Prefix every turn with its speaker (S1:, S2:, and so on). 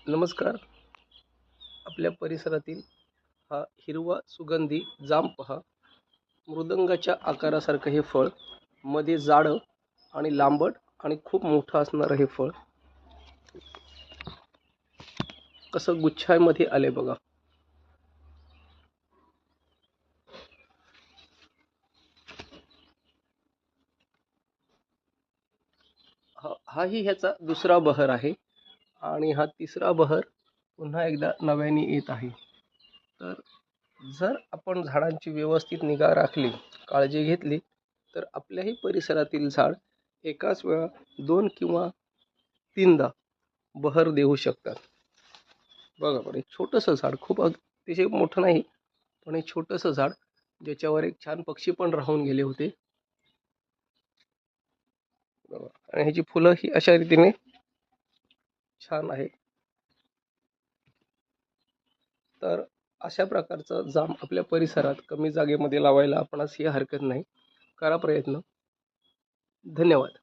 S1: नमस्कार. आपल्या परिसरातील हा हिरवा सुगंधी जाम पहा. मृदंगाच्या आकारासारखं हे फळ, मध्ये जाडं आणि लांबट आणि खूप मोठं असणारं हे फळ कसं गुच्छामध्ये आले बघा. हाही ह्याचा दुसरा बहर आहे आणि हा तिसरा बहर पुन्हा एकदा नव्याने येत आहे. तर जर आपण झाडांची व्यवस्थित निगा राखली, काळजी घेतली, तर आपल्याही परिसरातील झाड एकाच वेळा 2 किंवा 3दा बहर देऊ शकतात. बघा बरं, एक छोटंसं झाड, खूप अतिशय मोठं नाही, पण एक छोटंसं झाड ज्याच्यावर एक छान पक्षी पण राहून गेले होते. बघा, आणि ह्याची फुलं ही अशा रीतीने छान आहे. तर अशा प्रकारचं जाम आपल्या परिसरात कमी जागेमध्ये लावायला आपणास ही हरकत नाही. करा प्रयत्न. धन्यवाद.